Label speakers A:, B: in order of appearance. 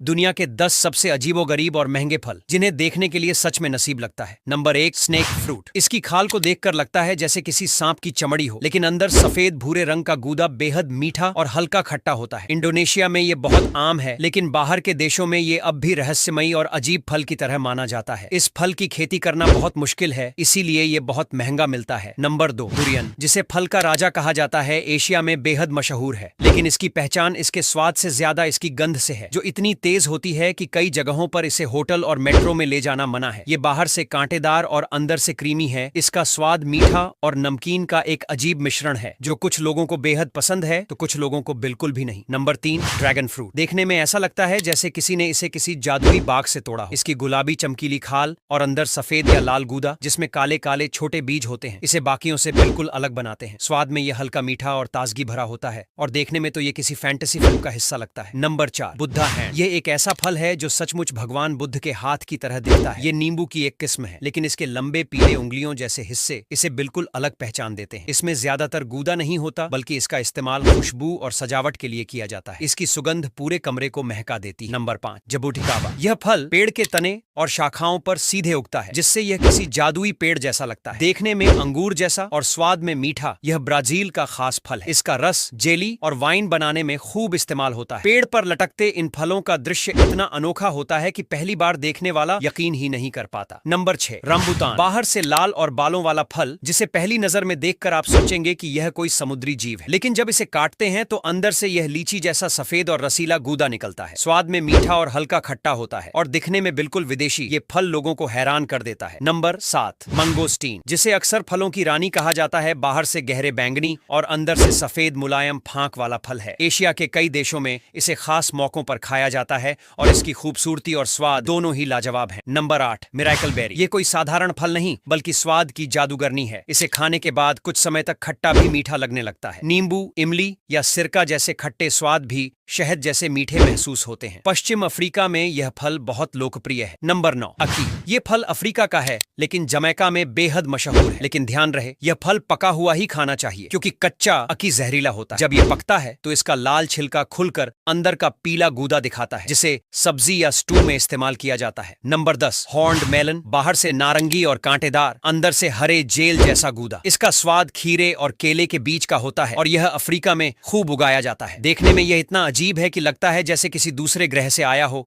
A: दुनिया के 10 सबसे अजीबोगरीब और महंगे फल जिन्हें देखने के लिए सच में नसीब लगता है। Number 1, snake fruit. इसकी खाल को देखकर लगता है जैसे किसी सांप की चमड़ी हो, लेकिन अंदर सफेद भूरे रंग का गूदा बेहद मीठा और हल्का खट्टा होता है। इंडोनेशिया में ये बहुत आम है, लेकिन बाहर के देशों में ये अब भी रहस्यमयी और अजीब फल की तरह माना जाता है। इस फल की खेती करना बहुत मुश्किल है, इसीलिए ये बहुत महंगा मिलता है। नंबर 2, डुरियन, जिसे फल का राजा कहा जाता है, एशिया में बेहद मशहूर है, लेकिन इसकी पहचान इसके स्वाद से ज्यादा इसकी गंध से है, जो इतनी तेज होती है कि कई जगहों पर इसे होटल और मेट्रो में ले जाना मना है। ये बाहर से कांटेदार और अंदर से क्रीमी है। इसका स्वाद मीठा और नमकीन का एक अजीब मिश्रण है, जो कुछ लोगों को बेहद पसंद है तो कुछ लोगों को बिल्कुल भी नहीं। Number 3, dragon fruit. देखने में ऐसा लगता है जैसे किसी ने इसे किसी जादुई बाग से तोड़ा हो। इसकी गुलाबी चमकीली खाल और अंदर सफेद या लाल गूदा जिसमें काले काले छोटे बीज होते हैं, इसे बाकियों से बिल्कुल अलग बनाते हैं। स्वाद में यह हल्का मीठा और ताजगी भरा होता है और देखने में तो ये किसी फैंटेसी फिल्म का हिस्सा लगता है। Number 4, Buddha hand. ये एक ऐसा फल है जो सचमुच भगवान बुद्ध के हाथ की तरह दिखता है। ये नींबू की एक किस्म है, लेकिन इसके लंबे पीले उंगलियों जैसे हिस्से इसे बिल्कुल अलग पहचान देते हैं। इसमें ज्यादातर गूदा नहीं होता, बल्कि इसका इस्तेमाल खुशबू और सजावट के लिए किया जाता है। इसकी सुगंध पूरे कमरे को महका देती है। नंबर 5, जबूटिकाबा। यह फल पेड़ के तने और शाखाओं पर सीधे उगता है, जिससे यह किसी जादुई पेड़ जैसा लगता है। देखने में अंगूर जैसा और स्वाद में मीठा, यह ब्राजील का खास फल है। इसका रस जेली और वाइन बनाने में खूब इस्तेमाल होता है। पेड़ पर लटकते इन फलों का दृश्य इतना अनोखा होता है कि पहली बार देखने वाला यकीन ही नहीं कर पाता। नंबर 6, रंबुटान। बाहर से लाल और बालों वाला फल, जिसे पहली नजर में देखकर आप सोचेंगे कि यह कोई समुद्री जीव है, लेकिन जब इसे काटते हैं तो अंदर से यह लीची जैसा सफेद और रसीला गूदा निकलता है। स्वाद में मीठा और हल्का खट्टा होता है और दिखने में बिल्कुल विदेशी। ये फल लोगों को हैरान कर देता है। नंबर 7, मंगोस्टीन, जिसे अक्सर फलों की रानी कहा जाता है। बाहर से गहरे बैंगनी और अंदर से सफेद मुलायम फांक वाला फल है। एशिया के कई देशों में इसे खास मौकों पर खाया जाता है और इसकी खूबसूरती और स्वाद दोनों ही लाजवाब हैं। Number 8, miracle berry. ये कोई साधारण फल नहीं, बल्कि स्वाद की जादूगरनी है। इसे खाने के बाद कुछ समय तक खट्टा भी मीठा लगने लगता है। नींबू, इमली या सिरका जैसे खट्टे स्वाद भी शहद जैसे मीठे महसूस होते हैं। पश्चिम अफ्रीका में यह फल बहुत लोकप्रिय है। नंबर 9, अकी। ये फल अफ्रीका का है, लेकिन जमैका में बेहद मशहूर है। लेकिन ध्यान रहे, यह फल पका हुआ ही खाना चाहिए, क्योंकि कच्चा अकी जहरीला होता है। जब यह पकता है तो इसका लाल छिलका खुलकर अंदर का पीला गूदा दिखाता है, जिसे सब्जी या स्टू में इस्तेमाल किया जाता है। Number 10, horned melon. बाहर से नारंगी और कांटेदार, अंदर से हरे जेल जैसा गूदा। इसका स्वाद खीरे और केले के बीच का होता है और यह अफ्रीका में खूब उगाया जाता है। देखने में यह इतना अजीब है कि लगता है जैसे किसी दूसरे ग्रह से आया हो।